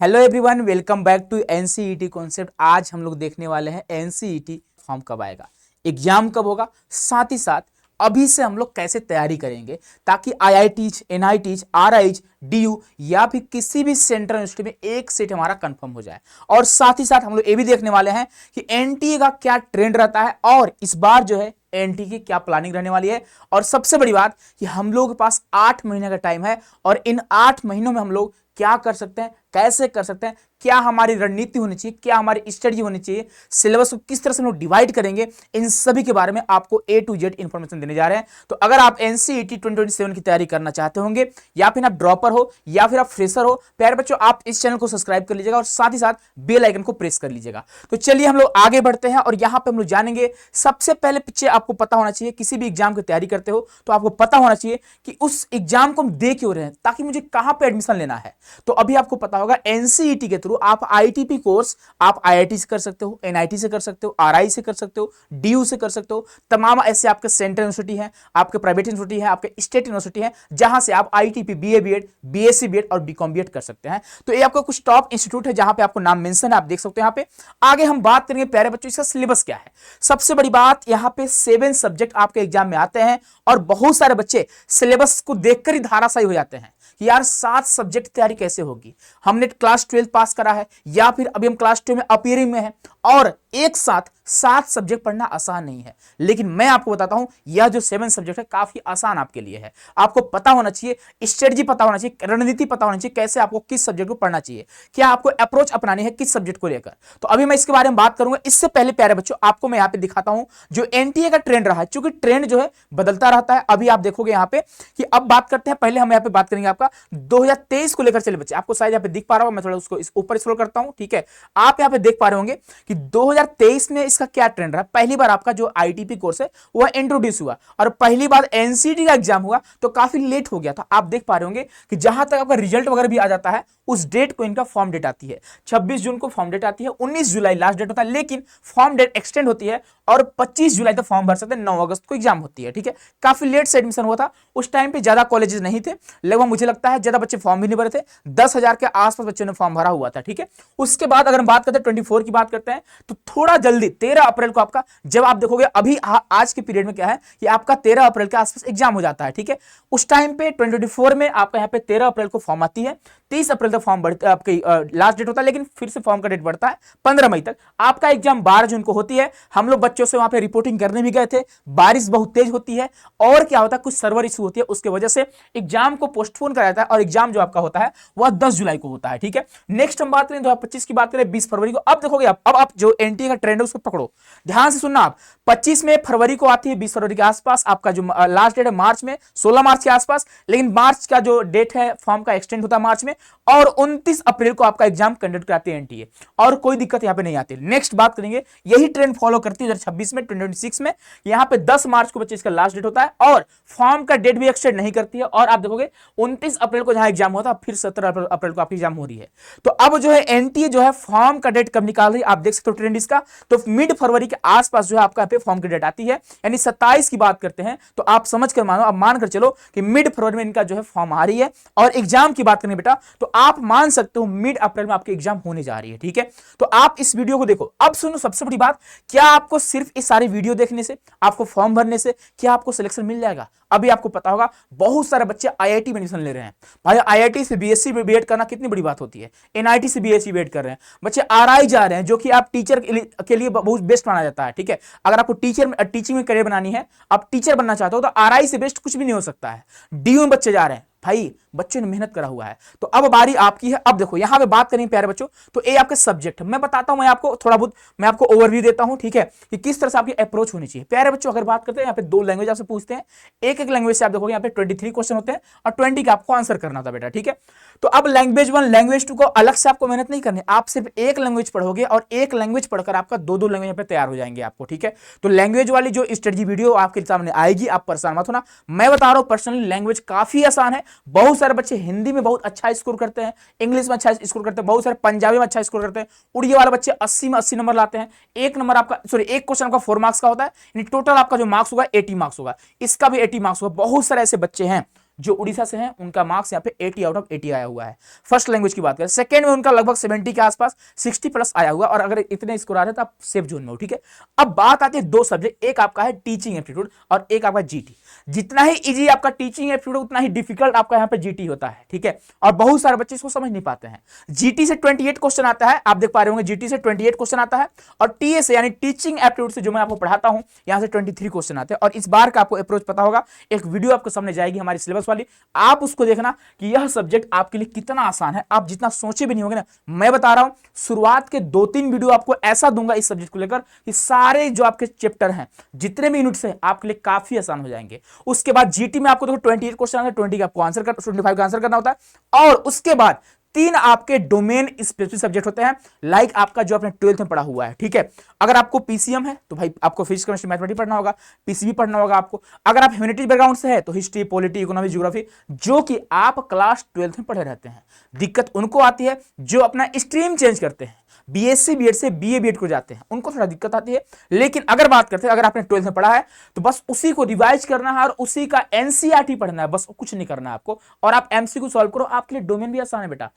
Hello everyone, welcome back to NCET concept. आज हम लोग देखने वाले हैं एनसीईटी फॉर्म कब आएगा, एग्जाम कब होगा, साथ ही साथ अभी से हम लोग कैसे तैयारी करेंगे ताकि आईआईटीज, एनआईटीज, आरआईज, डीयू या फिर किसी भी सेंट्रल यूनिवर्सिटी में एक सीट हमारा कंफर्म हो जाए। और साथ ही साथ हम लोग ये भी देखने वाले हैं कि एनटीए का क्या ट्रेंड रहता है और इस बार जो है एनटीए की क्या प्लानिंग रहने वाली है। और सबसे बड़ी बात कि हम लोग के पास 8 महीने का टाइम है और इन 8 महीनों में हम लोग क्या कर सकते हैं, कैसे कर सकते हैं, क्या हमारी रणनीति होनी चाहिए, क्या हमारी स्ट्रेटजी होनी चाहिए, सिलेबस को किस तरह से हम लोग डिवाइड करेंगे, इन सभी के बारे में आपको ए टू जेड इंफॉर्मेशन देने जा रहे हैं। तो अगर आप एनसीईटी 2027 की तैयारी करना चाहते होंगे या फिर आप ड्रॉपर हो या फिर आप फ्रेशर हो, प्यारे बच्चों आप इस चैनल को सब्सक्राइब कर लीजिएगा और साथ ही साथ बेल आइकन को प्रेस कर लीजिएगा। तो चलिए हम लोग आगे बढ़ते हैं और यहां पर हम लोग जानेंगे। सबसे पहले पीछे आपको पता होना चाहिए, किसी भी एग्जाम की तैयारी करते हो तो आपको पता होना चाहिए कि उस एग्जाम को हम दे क्यों रहे हैं, ताकि मुझे कहां पर एडमिशन लेना है। तो अभी आपको पता होगा एनसीईटी के थ्रू आप आईटीपी कोर्स आप आईआईटी से कर सकते हो, एनआईटी से कर सकते हो, आरआई से कर सकते हो, डीयू से कर सकते हो। तमाम ऐसे आपके सेंट्रल यूनिवर्सिटी है, आपके प्राइवेट यूनिवर्सिटी है, आपके स्टेट यूनिवर्सिटी है, जहां से आप ITP, BA BEd, BSc BEd और बीकॉम बीएड कर सकते हैं। तो ये आपको कुछ टॉप इंस्टीट्यूट है जहां पे आपको नाम मेंशन है, आप देख सकते हो। यहां पे आगे हम बात करेंगे प्यारे बच्चों इसका सिलेबस क्या है। सबसे बड़ी बात, यहां पे 7 सब्जेक्ट आपके एग्जाम में आते हैं और बहुत सारे बच्चे सिलेबस को देखकर ही धाराशायी हो जाते हैं कि यार 7 सब्जेक्ट तैयारी कैसे होगी। हमने क्लास 12 पास करा है या फिर अभी हम क्लास 2 में अपीयरिंग में है और एक साथ 7 सब्जेक्ट पढ़ना आसान नहीं है। लेकिन मैं आपको बताता हूं यह जो 7 सब्जेक्ट है काफी आसान आपके लिए है। आपको पता होना चाहिए, स्ट्रेटजी पता होना चाहिए, रणनीति पता होना चाहिए, कैसे आपको किस सब्जेक्ट को पढ़ना चाहिए, क्या आपको अप्रोच अपनानी है किस सब्जेक्ट को लेकर। तो अभी मैं इसके बारे में बात करूंगा। इससे पहले प्यारे बच्चों आपको मैं यहां पे दिखाता हूं जो एनटीए का ट्रेंड रहा है, क्योंकि ट्रेंड जो है बदलता रहता है। अभी आप देखोगे यहां पे कि अब बात करते हैं, पहले हम यहां पे बात करेंगे आपका 2023 को लेकर। चले बच्चे, आपको शायद यहां पे दिख पा रहा हूं, मैं थोड़ा उसको इस ऊपर स्क्रॉल करता हूं, ठीक है। आप यहां पे देख पा रहे होंगे कि 2023 में इसका क्या ट्रेंड रहा। पहली बार आपका जो आईटीपी कोर्स है वह इंट्रोड्यूस हुआ और पहली बार एनसीटी का एग्जाम हुआ तो काफी लेट हो गया था। आप देख पा रहे होंगे कि जहां तक आपका रिजल्ट वगैरह भी आ जाता है उस डेट को इनका फॉर्म डेट आती है, 26 जून को फॉर्म डेट आती है, 19 जुलाई लास्ट डेट होता है, लेकिन फॉर्म डेट एक्सटेंड होती है और 25 जुलाई तक फॉर्म भर सकते हैं, 9 अगस्त को एग्जाम होती है, ठीक है। काफी लेट से एडमिशन हुआ था। उस टाइम पे ज्यादा कॉलेजेस नहीं थे, लगभग मुझे लगता है ज्यादा बच्चे फॉर्म भी नहीं भरे थे, 10,000 के आसपास बच्चों ने फॉर्म भरा हुआ था, ठीक है। उसके बाद अगर हम बात करते हैं 24 की बात करते हैं तो थोड़ा जल्दी 13 अप्रैल को आपका, जब आप देखोगे अभी आज के पीरियड में क्या है कि आपका 13 अप्रैल के आसपास एग्जाम हो जाता है, ठीक है। उस टाइम पे 2024 में आपका यहाँ पे 13 अप्रैल को फॉर्म आती है, 30 अप्रैल तक फॉर्म बढ़ता है, आपकी लास्ट डेट होता है, लेकिन फिर से फॉर्म का डेट बढ़ता है 15 मई तक। आपका एग्जाम 12 जून को होती है। हम लोग बच्चों से वहां पे रिपोर्टिंग करने भी गए थे, बारिश बहुत तेज होती है और क्या होता है कुछ सर्वर इशू होती है, उसके वजह से एग्जाम को पोस्टपोन कराया जाता है और एग्जाम जो आपका होता है वह 10 जुलाई को होता है, ठीक है। नेक्स्ट हम बात करें 2025 की बात करें 20 फरवरी को। अब देखोगे अब आप जो एनटीए का ट्रेंड है उसको पकड़ो, ध्यान से सुनना। आप 25 में फरवरी को आती है, 20 फरवरी के आसपास आपका जो लास्ट डेट है मार्च में, 16 मार्च के आसपास, लेकिन मार्च का जो डेट है फॉर्म का एक्सटेंड होता है मार्च में, और 29 अप्रैल को आपका एग्जाम कंडक्ट कराती है एनटीए और कोई दिक्कत यहां पे नहीं आती। नेक्स्ट बात करेंगे, यही ट्रेंड फॉलो करती है 2026 में, 2026 में यहां पे 10 मार्च को बच्चे इसका लास्ट डेट होता है और फॉर्म का डेट भी एक्सटेंड नहीं करती है। और आप देखोगे 29 अप्रैल को जहां एग्जाम होता है फिर 17 अप्रैल को आपकी एग्जाम हो रही है। तो अब जो है एनटीए जो है फॉर्म का डेट कब निकाल रही है आप देख सकते हो ट्रेंड इसका। तो मिड फरवरी के आसपास जो है आपका पे फॉर्म की डेट आती है, यानी 27 की बात करते हैं तो आप समझ कर मानो, अब मानकर चलो कि मिड फरवरी में इनका जो है फॉर्म आ रही है। और एग्जाम की बात करें बेटा तो आप मान सकते हो मिड अप्रैल में आपकी एग्जाम होने जा रही है, ठीक है। तो आप इस वीडियो को देखो। अब सुनो सबसे बड़ी बात, क्या आपको सिर्फ इस सारी वीडियो देखने से, आपको फॉर्म भरने से क्या आपको सिलेक्शन मिल जाएगा? अभी आपको पता होगा बहुत सारे बच्चे आईआईटी में एडमिशन ले रहे हैं। भाई आईआईटी से बीएससी में बीएड करना कितनी बड़ी बात होती है। एनआईटी से बीएससी बीएड कर रहे हैं बच्चे, आरआई जा रहे हैं जो कि आप टीचर के लिए बहुत बेस्ट माना जाता है, ठीक है। अगर आपको टीचिंग में करियर बनानी है, आप टीचर बनना चाहते हो तो आरआई से बेस्ट कुछ भी नहीं हो सकता है। डीयू में बच्चे जा रहे हैं, भाई बच्चों ने मेहनत करा हुआ है। तो अब बारी आपकी है। अब देखो यहां पे बात करें प्यारे बच्चों तो ये आपके सब्जेक्ट मैं बताता हूं, मैं आपको थोड़ा बहुत मैं आपको ओवरव्यू देता हूं, ठीक है, कि किस तरह से आपकी अप्रोच होनी चाहिए। प्यारे बच्चों अगर बात करते हैं यहाँ पे 2 लैंग्वेज आपसे पूछते हैं, एक एक लैंग्वेज से आप देखोगे यहाँ पे 23 क्वेश्चन होते हैं और 20 का आपको आंसर करना था बेटा, ठीक है। तो अब लैंग्वेज 1 लैंग्वेज 2 को अलग से आपको मेहनत नहीं करनी, आप सिर्फ एक लैंग्वेज पढ़ोगे और एक लैंग्वेज पढ़कर आपका 2 लैंग्वेज पे तैयार हो जाएंगे आपको, ठीक है। तो लैंग्वेज वाली जो स्ट्रेटजी वीडियो आपके सामने आएगी, आप परेशान मत होना। मैं बता रहा हूं पर्सनली लैंग्वेज काफी आसान है। बहुत सारे बच्चे हिंदी में बहुत अच्छा स्कोर करते हैं, इंग्लिश में अच्छा स्कोर करते हैं, बहुत सारे पंजाबी में अच्छा स्कोर करते हैं, उड़िया वाले बच्चे 80 में 80 नंबर लाते हैं। एक नंबर आपका एक क्वेश्चन आपका 4 मार्क्स का होता है, यानी टोटल आपका जो मार्क्स होगा 80 मार्क्स होगा, इसका भी 80 मार्क्स होगा। बहुत सारे ऐसे बच्चे हैं जो उड़ीसा से हैं उनका मार्क्स यहाँ पे 80 आउट ऑफ 80 आया हुआ है। फर्स्ट लैंग्वेज की बात करें, सेकंड में उनका लगभग 70 के आसपास 60 प्लस आया हुआ, और अगर इतने स्कोर आ रहे हैं तो आप सेफ जोन में हो, ठीक है। अब बात आती है दो सब्जेक्ट, एक आपका है टीचिंग एप्टीट्यूड और एक आपका जीटी। जितना ही इजी आपका टीचिंग एप्टीट्यूड उतना ही डिफिकल्ट आपका यहाँ पे जीटी होता है, ठीक है। और बहुत सारे बच्चे इसको समझ नहीं पाते हैं। जीटी से 28 क्वेश्चन आता है, आप देख पा रहे होंगे जीटी से 28 क्वेश्चन आता है, और टीए से यानी टीचिंग एप्टीट्यूड से जो मैं आपको पढ़ाता हूं यहां से 23 क्वेश्चन आते हैं। और इस बार का आपको अप्रोच पता होगा, एक वीडियो आपके सामने जाएगी हमारी सिलेबस वाली, आप उसको देखना कि यह सब्जेक्ट आपके लिए कितना आसान है, आप जितना सोचे भी नहीं होंगे ना। मैं बता रहा हूं शुरुआत के 2-3 वीडियो आपको ऐसा दूंगा इस सब्जेक्ट को लेकर कि सारे जो आपके चैप्टर हैं जितने भी यूनिट्स हैं आपके लिए काफी आसान हो जाएंगे। उसके बाद जीटी में आपको देखो 28 क्वेश्चन आते हैं, 20 का आपको आंसर कर 25 का आंसर करना होता है। और उसके बाद 3 आपके डोमेन स्पेसिफिक सब्जेक्ट होते हैं, लाइक आपका जो आपने 12th में पढ़ा हुआ है, ठीक है। अगर आपको पीसीएम है तो भाई आपको फिजिक्स केमिस्ट्री मैथमेटिक्स पढ़ना होगा, पीसीबी पढ़ना होगा आपको। अगर आप ह्यूमैनिटीज बैकग्राउंड से है तो हिस्ट्री, पॉलिटी, इकोनॉमी, ज्योग्राफी, जो कि आप क्लास 12th में पढ़े रहते हैं। दिक्कत उनको आती है जो अपना स्ट्रीम चेंज करते हैं, बीएससी बीएड से बीए बीएड को जाते हैं, उनको थोड़ा दिक्कत आती है। लेकिन अगर बात करते हैं, अगर आपने 12th में पढ़ा है तो बस उसी को रिवाइज करना है और उसी का एनसीईआरटी पढ़ना है, बस कुछ नहीं करना है आपको। और आप एमसीक्यू सॉल्व करो, आपके लिए डोमेन भी आसान है बेटा।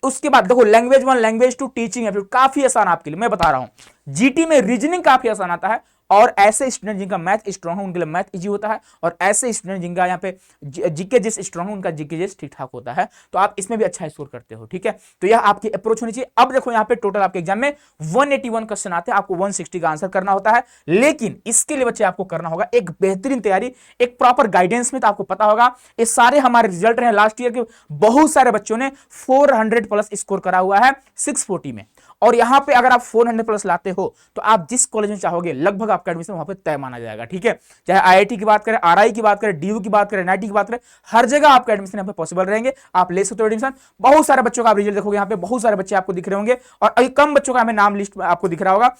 उसके बाद देखो लैंग्वेज 1, लैंग्वेज 2, टीचिंग एप्टीट्यूड काफी आसान आपके लिए, मैं बता रहा हूं। जीटी में रीजनिंग काफी आसान आता है, और ऐसे स्टूडेंट जिनका मैथ स्ट्रांग है उनके लिए मैथ इजी होता है, और ऐसे स्टूडेंट जिनका यहाँ पे जीके जिस स्ट्रांग है उनका जीके जिस ठीक ठाक होता है, तो आप इसमें भी अच्छा स्कोर करते हो, ठीक है। तो यह आपकी अप्रोच होनी चाहिए। अब देखो यहाँ पे टोटल आपके एग्जाम में 181 क्वेश्चन आते हैं, आपको 160 का आंसर करना होता है। लेकिन इसके लिए बच्चे आपको करना होगा एक बेहतरीन तैयारी, एक प्रॉपर गाइडेंस में। तो आपको पता होगा ये सारे हमारे रिजल्ट रहे लास्ट ईयर के, बहुत सारे बच्चों ने 400 प्लस स्कोर करा हुआ है 640 में। और यहां पे अगर आप 400 प्लस लाते हो तो आप जिस कॉलेज में चाहोगे लगभग आपका एडमिशन वहां पे तय माना जाएगा, ठीक है। चाहे आईआईटी की बात करें, आरआई की बात करें, डीयू की बात करें, एनआईटी की बात करें, हर जगह आपका एडमिशन यहाँ पे पॉसिबल रहेंगे, आप ले सकते हो एडमिशन। बहुत सारे बच्चों का आप रिजल्ट देखोगे, यहाँ पे बहुत सारे बच्चे आपको दिख रहे होंगे, और अभी कम बच्चों का हमें नाम लिस्ट आपको दिख रहा होगा।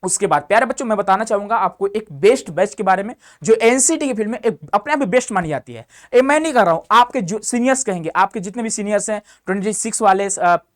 उसके बाद प्यारे बच्चों मैं बताना चाहूंगा आपको एक बेस्ट बैच के बारे में, जो एनसीटी की फील्ड में एक अपने आप में बेस्ट मानी जाती है। ये मैं नहीं कर रहा हूं, आपके जो सीनियर्स कहेंगे, आपके जितने भी सीनियर्स हैं 26 वाले,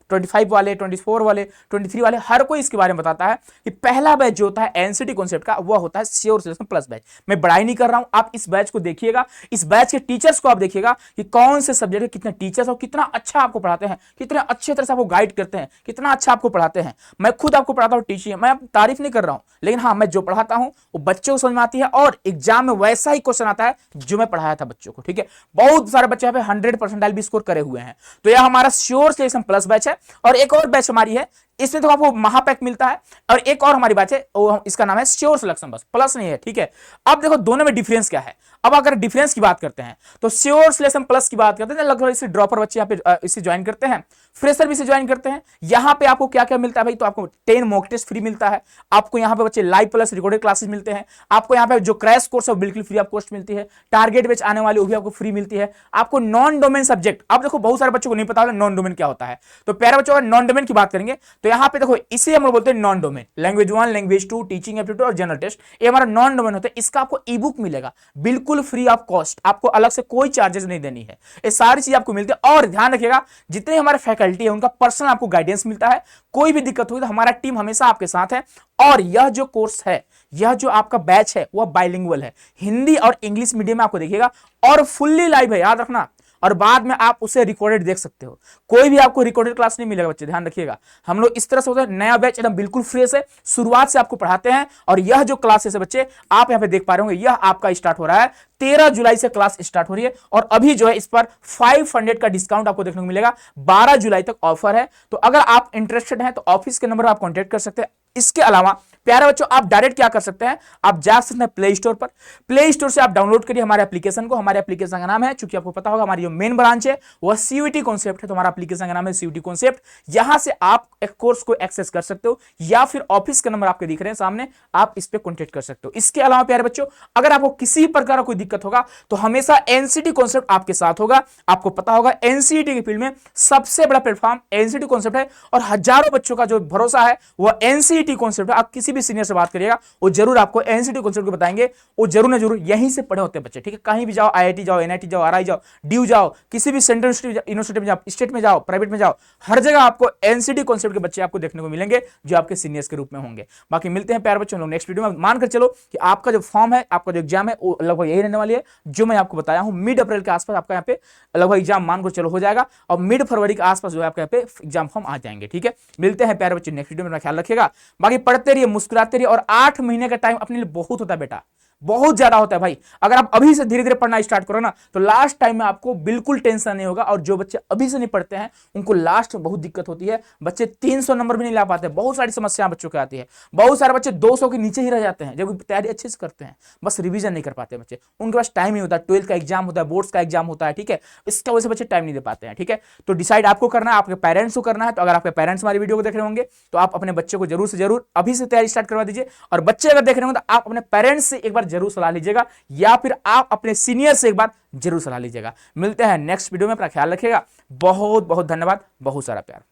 25 वाले, 24 वाले, 23 वाले, हर कोई इसके बारे में बताता है कि पहला बैच जो होता है एनसीटी कॉन्सेप्ट का वो होता है श्योर सिलेक्शन प्लस बैच। मैं बड़ाई नहीं कर रहा हूं, आप इस बैच को देखिएगा, इस बैच के टीचर्स को आप देखिएगा कि कौन से सब्जेक्ट के कितने टीचर्स और कितना अच्छा आपको पढ़ाते हैं, कितने अच्छे तरह से आपको गाइड करते हैं, कितना अच्छा आपको पढ़ाते हैं। मैं खुद आपको पढ़ाता हूं टीचिंग, मैं तारीफ नहीं कर रहा हूं, लेकिन हाँ मैं जो पढ़ाता हूं वो बच्चों को समझ में आती है, और एग्जाम में वैसा ही क्वेश्चन आता है जो मैं पढ़ाया था बच्चों को, ठीक है। बहुत सारे बच्चे यहाँ पे 100% भी स्कोर करे हुए हैं। तो यह हमारा श्योर सिलेक्शन प्लस बैच है। और एक और बैच हमारी है, इसमें तो आपको महापैक मिलता है, और एक और हमारी बैच है इसका नाम है श्योर सिलेक्शन, बस प्लस नहीं है, ठीक है। अब देखो दोनों में डिफरेंस क्या है। अब अगर डिफरेंस की बात करते हैं तो श्योर सिलेक्शन प्लस की बात करते हैं, लगभग इसे ड्रॉपर बच्चे यहाँ पे इसे ज्वाइन करते हैं, फ्रेशर भी इसे ज्वाइन करते हैं। यहाँ पे आपको क्या क्या मिलता है भाई, तो आपको 10 मॉक टेस्ट फ्री मिलता है, आपको यहाँ पे बच्चे लाइव प्लस रिकॉर्डेड क्लासेस मिलते हैं, आपको यहाँ पे जो क्रैश कोर्स है वो बिल्कुल फ्री ऑफ कॉस्ट मिलती है, टारगेट बैच आने वाली वो भी आपको फ्री मिलती है, आपको नॉन डोमेन सब्जेक्ट। अब देखो बहुत सारे बच्चों को नहीं पता होगा नॉन डोमेन क्या होता है, तो प्यारे बच्चों अगर नॉन डोमेन की बात करेंगे तो यहाँ पे देखो इसे हम लोग बोलते हैं non domain, language 1, language 2, teaching aptitude और जनरल टेस्ट, ये हमारा नॉन डोमेन होता है। इसका आपको ई बुक मिलेगा बिल्कुल फ्री ऑफ कॉस्ट, आपको अलग से कोई चार्जेस नहीं देनी है, ये सारी चीज आपको मिलती है। और ध्यान रखिएगा जितने हमारे फैकल्टी है उनका पर्सनल आपको गाइडेंस मिलता है, कोई भी दिक्कत हुई तो हमारा टीम हमेशा आपके साथ है। और यह जो कोर्स है, यह जो आपका बैच है वह बाइलिंगुअल है, हिंदी और इंग्लिश मीडियम में आपको देखिएगा, और फुल्ली लाइव है, याद रखना। और बाद में आप उसे रिकॉर्डेड देख सकते हो, कोई भी आपको रिकॉर्डेड क्लास नहीं मिलेगा बच्चे, ध्यान रखिएगा। हम लोग इस तरह से होता है, नया बैच एकदम बिल्कुल फ्रेश है, शुरुआत से आपको पढ़ाते हैं। और यह जो क्लासेस है बच्चे आप यहाँ पे देख पा रहे होंगे, यह आपका स्टार्ट हो रहा है 13 जुलाई से क्लास स्टार्ट हो रही है, और अभी जो है इस पर 500 का डिस्काउंट आपको देखने को मिलेगा, 12 जुलाई तक ऑफर है। तो अगर आप इंटरेस्टेड हैं तो ऑफिस के नंबर आप कॉन्टेक्ट कर सकते हैं। इसके अलावा प्यारे बच्चों आप डायरेक्ट क्या कर सकते हैं, आप जा सकते हैं प्ले स्टोर पर, प्ले स्टोर से आप डाउनलोड करिए हमारे एप्लीकेशन को। हमारे एप्लीकेशन का नाम है, चूंकि आपको पता होगा हमारी जो मेन ब्रांच है वह सीयूटी कॉन्सेप्ट है, तो हमारा एप्लीकेशन का नाम है सीयूटी कॉन्सेप्ट। यहां से आप एक कोर्स को एक्सेस कर सकते हो, या फिर ऑफिस का नंबर आपके दिख रहे हैं सामने, आप इस पर कॉन्टेक्ट कर सकते हो। इसके अलावा प्यारे बच्चों अगर आपको किसी प्रकार का कोई दिक्कत होगा तो हमेशा एनसीटी कॉन्सेप्ट आपके साथ होगा। आपको पता होगा एनसीटी की फील्ड में सबसे बड़ा प्लेटफॉर्म एनसीटी कॉन्सेप्ट है, और हजारों बच्चों का जो भरोसा है वह एनसीटी एनसीईटी कॉन्सेप्ट है, आप किसी भी सीनियर से बात करिएगा वो जरूर आपको एनसीईटी कॉन्सेप्ट को बताएंगे, वो जरूर ना जरूर यहीं से पढ़े होते हैं बच्चे, ठीक है। कहीं भी जाओ, आईआईटी जाओ, एनआईटी जाओ, आरआई जाओ, ड्यू जाओ, किसी भी सेंट्रल यूनिवर्सिटी में जाओ, स्टेट में जाओ, प्राइवेट में जाओ, हर जगह आपको एनसीईटी कॉन्सेप्ट के बच्चे आपको देखने को मिलेंगे जो आपके सीनियर्स के रूप में होंगे। बाकी मिलते हैं प्यारे बच्चों लोग नेक्स्ट वीडियो में। मानकर चलो कि आपका जो फॉर्म है, आपका जो एग्जाम है वो लगभग यही रहने वाली है जो मैं आपको बताया हूं। मिड अप्रैल के आसपास आपका यहाँ पे लगभग एग्जाम मानकर चलो हो जाएगा, और मिड फरवरी के आसपास जो है आपके यहाँ पे एग्जाम फॉर्म आ जाएंगे, ठीक है। मिलते हैं प्यारे बच्चे नेक्स्ट वीडियो में, अपना ख्याल रखिएगा। बाकी पढ़ते रहिए, मुस्कुराते रहिए, और 8 महीने का टाइम अपने लिए बहुत होता है बेटा, बहुत ज्यादा होता है भाई। अगर आप अभी से धीरे धीरे पढ़ना स्टार्ट करो ना तो लास्ट टाइम में आपको बिल्कुल टेंशन नहीं होगा। और जो बच्चे अभी से नहीं पढ़ते हैं उनको लास्ट में बहुत दिक्कत होती है, बच्चे 300 नंबर भी नहीं ला पाते, बहुत सारी समस्याएं बच्चों को आती है। बहुत सारे बच्चे 200 के नीचे ही रह जाते हैं जब तैयारी अच्छे से करते हैं, बस रिवीजन नहीं कर पाते बच्चे, उनके पास टाइम नहीं होता। 12th का एग्जाम होता है, बोर्ड्स का एग्जाम होता है, ठीक है, इसका वजह से बच्चे टाइम नहीं दे पाते हैं, ठीक है। तो डिसाइड आपको करना है, आपके पेरेंट्स को करना है। तो अगर आपके पेरेंट्स हमारी वीडियो को देख रहे होंगे तो आप अपने बच्चे को जरूर से जरूर अभी से तैयारी स्टार्ट करवा दीजिए, और बच्चे अगर देख रहे होंगे तो आप अपने पेरेंट्स से एक बार जरूर सलाह लीजिएगा, या फिर आप अपने सीनियर से एक बार जरूर सलाह लीजिएगा। मिलते हैं नेक्स्ट वीडियो में, अपना ख्याल रखिएगा। बहुत बहुत धन्यवाद, बहुत सारा प्यार।